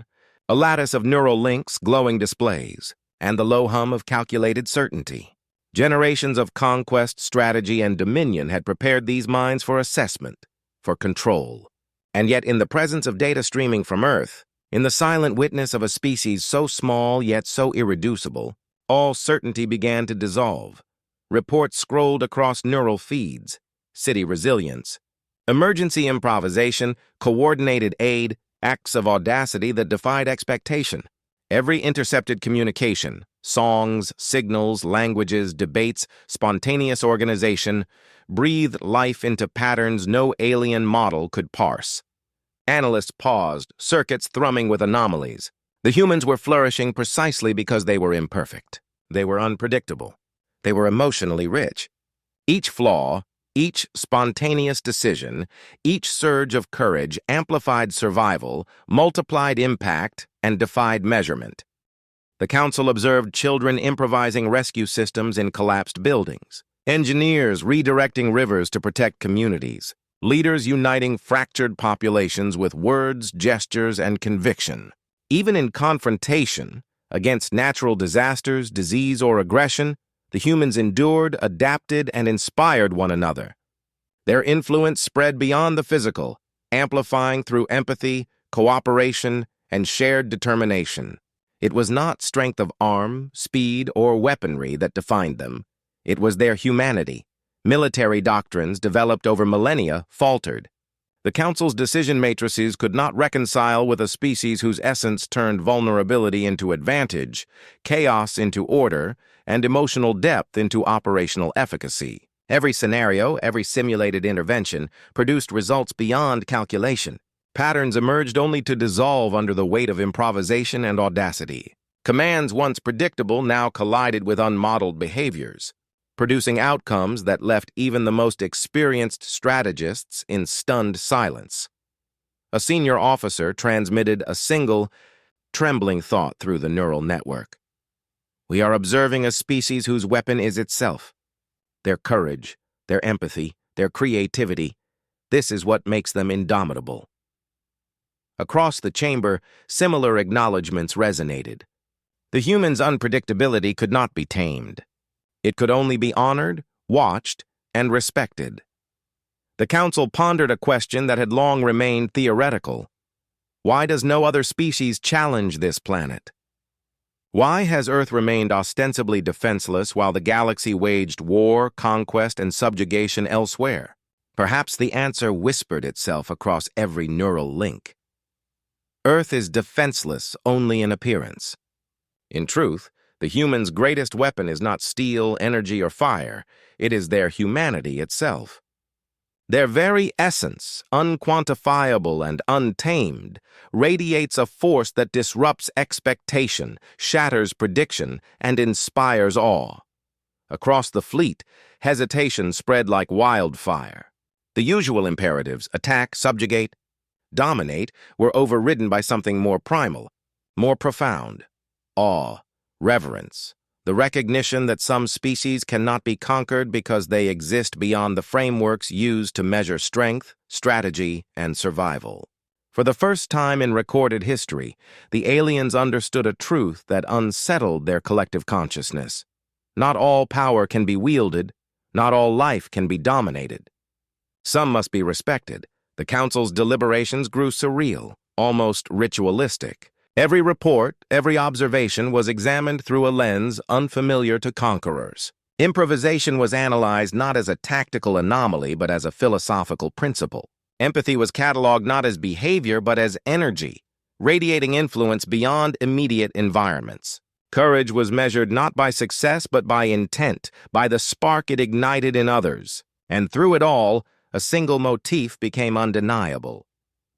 a lattice of neural links, glowing displays, and the low hum of calculated certainty. Generations of conquest, strategy, and dominion had prepared these minds for assessment, for control. And yet, in the presence of data streaming from Earth, in the silent witness of a species so small yet so irreducible, all certainty began to dissolve. Reports scrolled across neural feeds, city resilience, emergency improvisation, coordinated aid, acts of audacity that defied expectation. Every intercepted communication, songs, signals, languages, debates, spontaneous organization, breathed life into patterns no alien model could parse. Analysts paused, circuits thrumming with anomalies. The humans were flourishing precisely because they were imperfect. They were unpredictable. They were emotionally rich. Each flaw, each spontaneous decision, each surge of courage amplified survival, multiplied impact, and defied measurement. The council observed children improvising rescue systems in collapsed buildings, engineers redirecting rivers to protect communities, leaders uniting fractured populations with words, gestures, and conviction. Even in confrontation against natural disasters, disease, or aggression, the humans endured, adapted, and inspired one another. Their influence spread beyond the physical, amplifying through empathy, cooperation, and shared determination. It was not strength of arm, speed, or weaponry that defined them. It was their humanity. Military doctrines developed over millennia faltered. The Council's decision matrices could not reconcile with a species whose essence turned vulnerability into advantage, chaos into order, and emotional depth into operational efficacy. Every scenario, every simulated intervention, produced results beyond calculation. Patterns emerged only to dissolve under the weight of improvisation and audacity. Commands once predictable now collided with unmodeled behaviors, producing outcomes that left even the most experienced strategists in stunned silence. A senior officer transmitted a single, trembling thought through the neural network. We are observing a species whose weapon is itself. Their courage, their empathy, their creativity. This is what makes them indomitable. Across the chamber, similar acknowledgments resonated. The human's unpredictability could not be tamed. It could only be honored, watched, and respected. The council pondered a question that had long remained theoretical. Why does no other species challenge this planet? Why has Earth remained ostensibly defenseless while the galaxy waged war, conquest, and subjugation elsewhere? Perhaps the answer whispered itself across every neural link. Earth is defenseless only in appearance. In truth, the humans' greatest weapon is not steel, energy, or fire. It is their humanity itself. Their very essence, unquantifiable and untamed, radiates a force that disrupts expectation, shatters prediction, and inspires awe. Across the fleet, hesitation spread like wildfire. The usual imperatives, attack, subjugate, dominate, were overridden by something more primal, more profound: awe, reverence, the recognition that some species cannot be conquered because they exist beyond the frameworks used to measure strength, strategy, and survival. For the first time in recorded history, the aliens understood a truth that unsettled their collective consciousness. Not all power can be wielded, not all life can be dominated. Some must be respected. The Council's deliberations grew surreal, almost ritualistic. Every report, every observation was examined through a lens unfamiliar to conquerors. Improvisation was analyzed not as a tactical anomaly but as a philosophical principle. Empathy was cataloged not as behavior but as energy, radiating influence beyond immediate environments. Courage was measured not by success but by intent, by the spark it ignited in others. And through it all, a single motif became undeniable.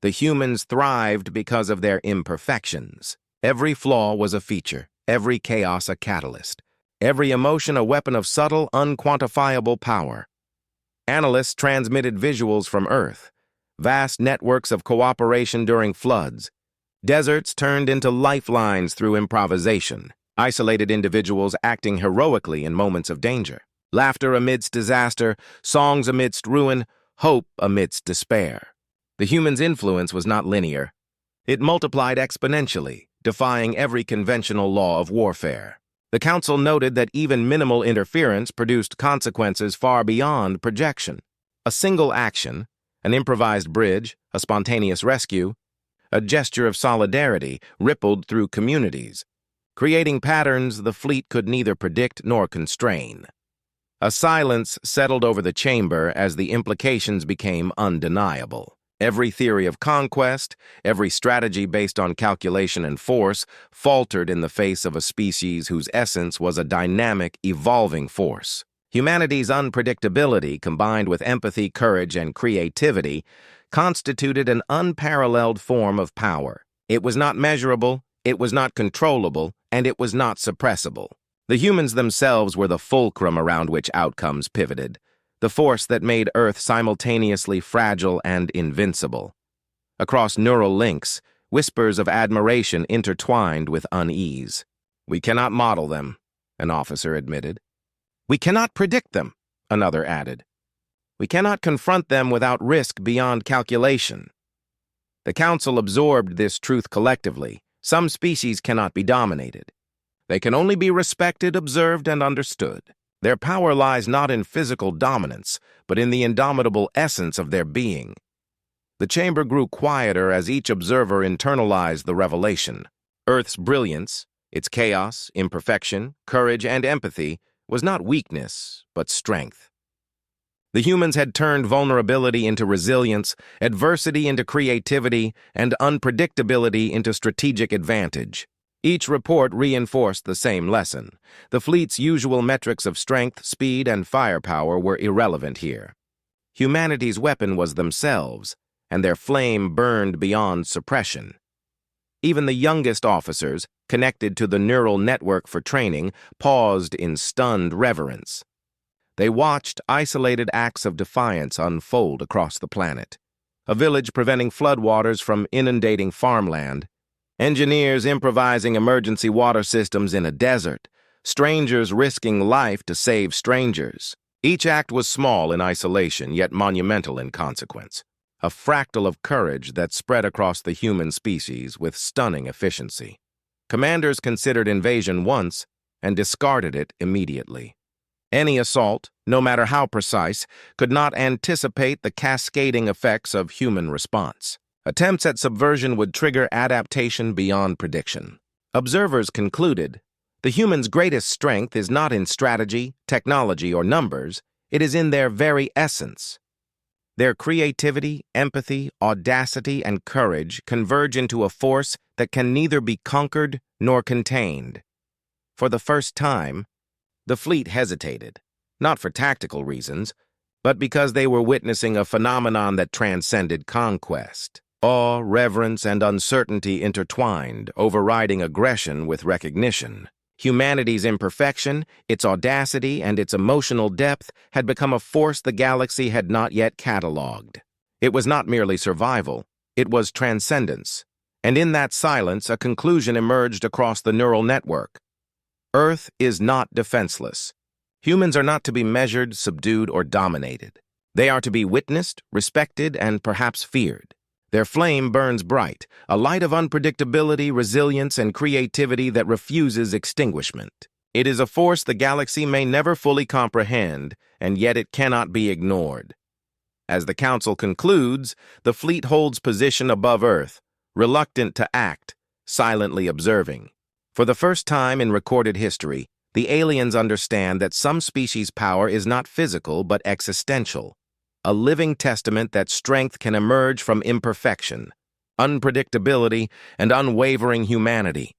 The humans thrived because of their imperfections. Every flaw was a feature, every chaos a catalyst, every emotion a weapon of subtle, unquantifiable power. Analysts transmitted visuals from Earth, vast networks of cooperation during floods. Deserts turned into lifelines through improvisation, isolated individuals acting heroically in moments of danger. Laughter amidst disaster, songs amidst ruin, hope amidst despair. The human's influence was not linear. It multiplied exponentially, defying every conventional law of warfare. The Council noted that even minimal interference produced consequences far beyond projection. A single action, an improvised bridge, a spontaneous rescue, a gesture of solidarity rippled through communities, creating patterns the fleet could neither predict nor constrain. A silence settled over the chamber as the implications became undeniable. Every theory of conquest, every strategy based on calculation and force, faltered in the face of a species whose essence was a dynamic, evolving force. Humanity's unpredictability, combined with empathy, courage, and creativity, constituted an unparalleled form of power. It was not measurable, it was not controllable, and it was not suppressible. The humans themselves were the fulcrum around which outcomes pivoted, the force that made Earth simultaneously fragile and invincible. Across neural links, whispers of admiration intertwined with unease. "We cannot model them," an officer admitted. "We cannot predict them," another added. "We cannot confront them without risk beyond calculation." The Council absorbed this truth collectively. Some species cannot be dominated. They can only be respected, observed, and understood. Their power lies not in physical dominance, but in the indomitable essence of their being. The chamber grew quieter as each observer internalized the revelation. Earth's brilliance, its chaos, imperfection, courage, and empathy, was not weakness, but strength. The humans had turned vulnerability into resilience, adversity into creativity, and unpredictability into strategic advantage. Each report reinforced the same lesson. The fleet's usual metrics of strength, speed, and firepower were irrelevant here. Humanity's weapon was themselves, and their flame burned beyond suppression. Even the youngest officers, connected to the neural network for training, paused in stunned reverence. They watched isolated acts of defiance unfold across the planet. A village preventing floodwaters from inundating farmland, engineers improvising emergency water systems in a desert, strangers risking life to save strangers. Each act was small in isolation, yet monumental in consequence. A fractal of courage that spread across the human species with stunning efficiency. Commanders considered invasion once and discarded it immediately. Any assault, no matter how precise, could not anticipate the cascading effects of human response. Attempts at subversion would trigger adaptation beyond prediction. Observers concluded, the human's greatest strength is not in strategy, technology, or numbers, it is in their very essence. Their creativity, empathy, audacity, and courage converge into a force that can neither be conquered nor contained. For the first time, the fleet hesitated, not for tactical reasons, but because they were witnessing a phenomenon that transcended conquest. Awe, reverence, and uncertainty intertwined, overriding aggression with recognition. Humanity's imperfection, its audacity, and its emotional depth had become a force the galaxy had not yet catalogued. It was not merely survival, it was transcendence. And in that silence, a conclusion emerged across the neural network. Earth is not defenseless. Humans are not to be measured, subdued, or dominated. They are to be witnessed, respected, and perhaps feared. Their flame burns bright, a light of unpredictability, resilience, and creativity that refuses extinguishment. It is a force the galaxy may never fully comprehend, and yet it cannot be ignored. As the Council concludes, the fleet holds position above Earth, reluctant to act, silently observing. For the first time in recorded history, the aliens understand that some species' power is not physical but existential. A living testament that strength can emerge from imperfection, unpredictability, and unwavering humanity.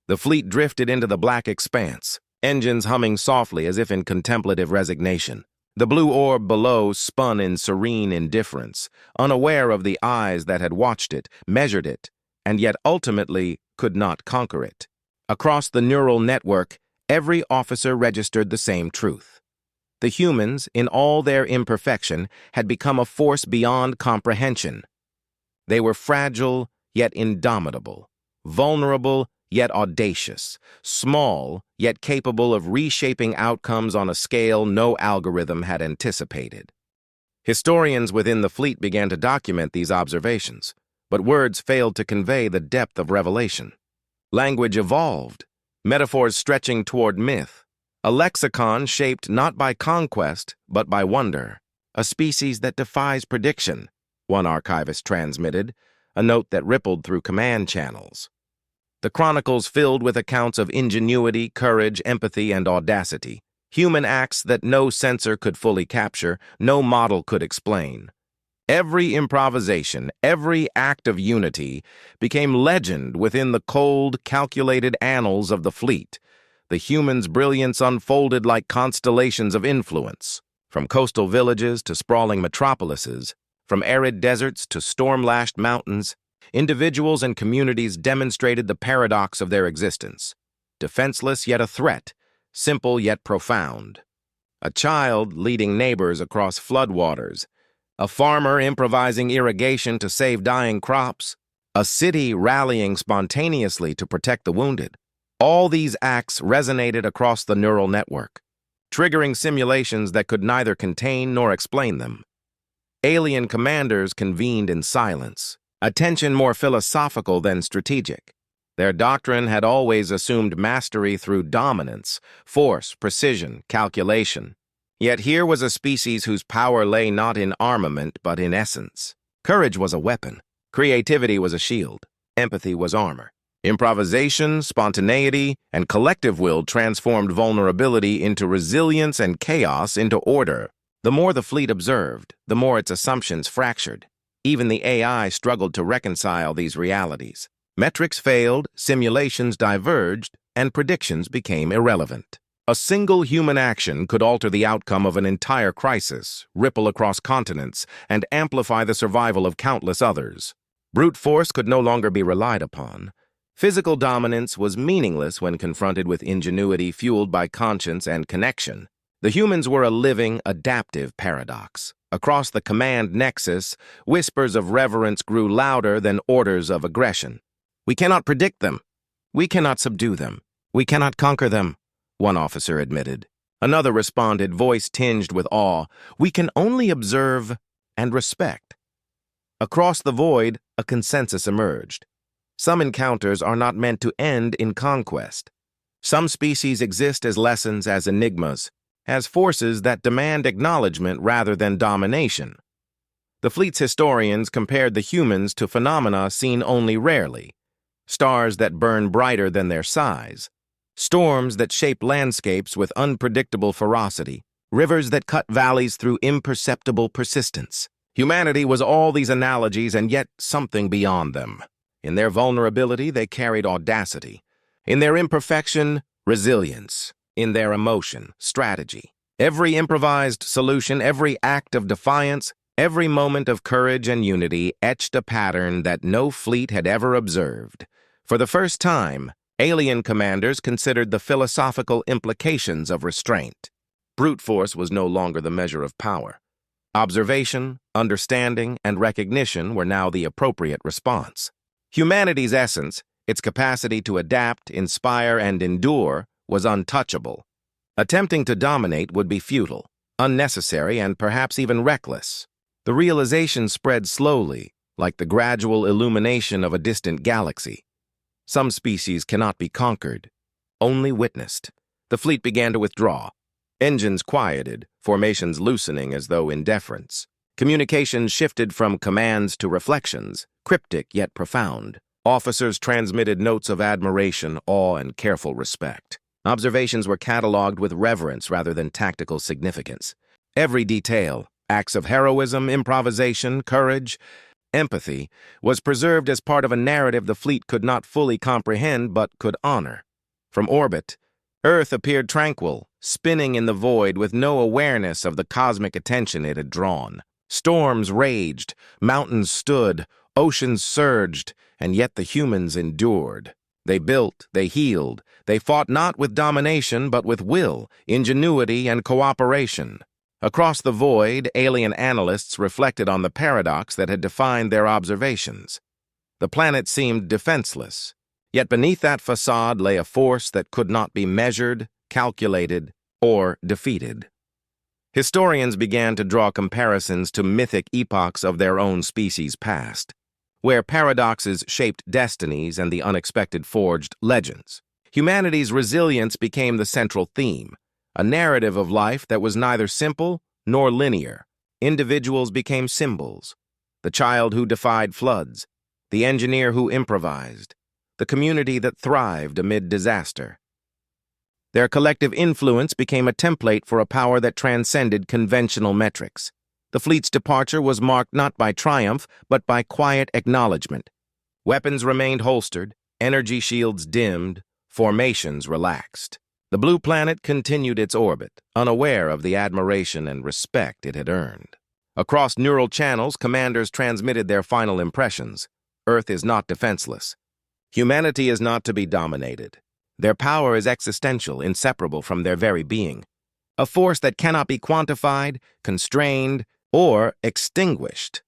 The fleet drifted into the black expanse, engines humming softly as if in contemplative resignation. The blue orb below spun in serene indifference, unaware of the eyes that had watched it, measured it, and yet ultimately could not conquer it. Across the neural network, every officer registered the same truth. The humans, in all their imperfection, had become a force beyond comprehension. They were fragile, yet indomitable, vulnerable, yet audacious, small, yet capable of reshaping outcomes on a scale no algorithm had anticipated. Historians within the fleet began to document these observations, but words failed to convey the depth of revelation. Language evolved, metaphors stretching toward myth, a lexicon shaped not by conquest, but by wonder, a species that defies prediction, one archivist transmitted, a note that rippled through command channels. The chronicles filled with accounts of ingenuity, courage, empathy, and audacity, human acts that no sensor could fully capture, no model could explain. Every improvisation, every act of unity became legend within the cold, calculated annals of the fleet. The humans' brilliance unfolded like constellations of influence. From coastal villages to sprawling metropolises, from arid deserts to storm-lashed mountains, individuals and communities demonstrated the paradox of their existence. Defenseless yet a threat, simple yet profound. A child leading neighbors across floodwaters, a farmer improvising irrigation to save dying crops, a city rallying spontaneously to protect the wounded. All these acts resonated across the neural network, triggering simulations that could neither contain nor explain them. Alien commanders convened in silence, attention more philosophical than strategic. Their doctrine had always assumed mastery through dominance, force, precision, calculation. Yet here was a species whose power lay not in armament but in essence. Courage was a weapon, creativity was a shield, empathy was armor. Improvisation, spontaneity, and collective will transformed vulnerability into resilience and chaos into order. The more the fleet observed, the more its assumptions fractured. Even the AI struggled to reconcile these realities. Metrics failed, simulations diverged, and predictions became irrelevant. A single human action could alter the outcome of an entire crisis, ripple across continents, and amplify the survival of countless others. Brute force could no longer be relied upon. Physical dominance was meaningless when confronted with ingenuity fueled by conscience and connection. The humans were a living, adaptive paradox. Across the command nexus, whispers of reverence grew louder than orders of aggression. "We cannot predict them. We cannot subdue them. We cannot conquer them," one officer admitted. Another responded, voice tinged with awe, "We can only observe and respect." Across the void, a consensus emerged. Some encounters are not meant to end in conquest. Some species exist as lessons, as enigmas, as forces that demand acknowledgement rather than domination. The fleet's historians compared the humans to phenomena seen only rarely. Stars that burn brighter than their size. Storms that shape landscapes with unpredictable ferocity. Rivers that cut valleys through imperceptible persistence. Humanity was all these analogies and yet something beyond them. In their vulnerability, they carried audacity. In their imperfection, resilience. In their emotion, strategy. Every improvised solution, every act of defiance, every moment of courage and unity etched a pattern that no fleet had ever observed. For the first time, alien commanders considered the philosophical implications of restraint. Brute force was no longer the measure of power. Observation, understanding, and recognition were now the appropriate response. Humanity's essence, its capacity to adapt, inspire, and endure, was untouchable. Attempting to dominate would be futile, unnecessary, and perhaps even reckless. The realization spread slowly, like the gradual illumination of a distant galaxy. Some species cannot be conquered, only witnessed. The fleet began to withdraw. Engines quieted, formations loosening as though in deference. Communications shifted from commands to reflections, cryptic yet profound. Officers transmitted notes of admiration, awe, and careful respect. Observations were catalogued with reverence rather than tactical significance. Every detail, acts of heroism, improvisation, courage, empathy, was preserved as part of a narrative the fleet could not fully comprehend but could honor. From orbit, Earth appeared tranquil, spinning in the void with no awareness of the cosmic attention it had drawn. Storms raged, mountains stood, oceans surged, and yet the humans endured. They built, they healed, they fought not with domination but with will, ingenuity, and cooperation. Across the void, alien analysts reflected on the paradox that had defined their observations. The planet seemed defenseless, yet beneath that facade lay a force that could not be measured, calculated, or defeated. Historians began to draw comparisons to mythic epochs of their own species' past, where paradoxes shaped destinies and the unexpected forged legends. Humanity's resilience became the central theme, a narrative of life that was neither simple nor linear. Individuals became symbols: the child who defied floods, the engineer who improvised, the community that thrived amid disaster. Their collective influence became a template for a power that transcended conventional metrics. The fleet's departure was marked not by triumph, but by quiet acknowledgement. Weapons remained holstered, energy shields dimmed, formations relaxed. The blue planet continued its orbit, unaware of the admiration and respect it had earned. Across neural channels, commanders transmitted their final impressions. Earth is not defenseless. Humanity is not to be dominated. Their power is existential, inseparable from their very being. A force that cannot be quantified, constrained, or extinguished.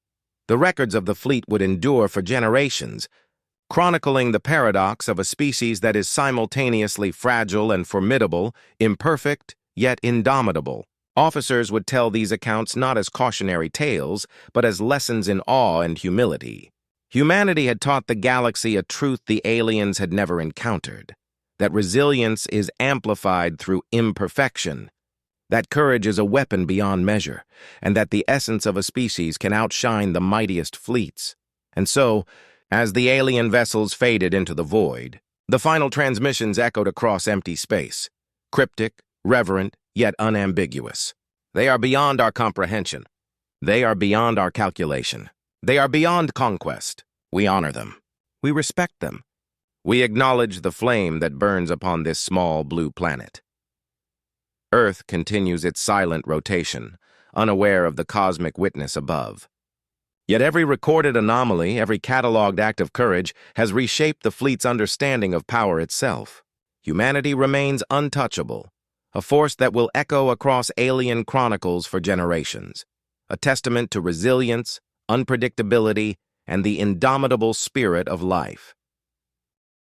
The records of the fleet would endure for generations, chronicling the paradox of a species that is simultaneously fragile and formidable, imperfect, yet indomitable. Officers would tell these accounts not as cautionary tales, but as lessons in awe and humility. Humanity had taught the galaxy a truth the aliens had never encountered: that resilience is amplified through imperfection, that courage is a weapon beyond measure, and that the essence of a species can outshine the mightiest fleets. And so, as the alien vessels faded into the void, the final transmissions echoed across empty space, cryptic, reverent, yet unambiguous. They are beyond our comprehension. They are beyond our calculation. They are beyond conquest. We honor them. We respect them. We acknowledge the flame that burns upon this small blue planet. Earth continues its silent rotation, unaware of the cosmic witness above. Yet every recorded anomaly, every catalogued act of courage, has reshaped the fleet's understanding of power itself. Humanity remains untouchable, a force that will echo across alien chronicles for generations, a testament to resilience, unpredictability, and the indomitable spirit of life.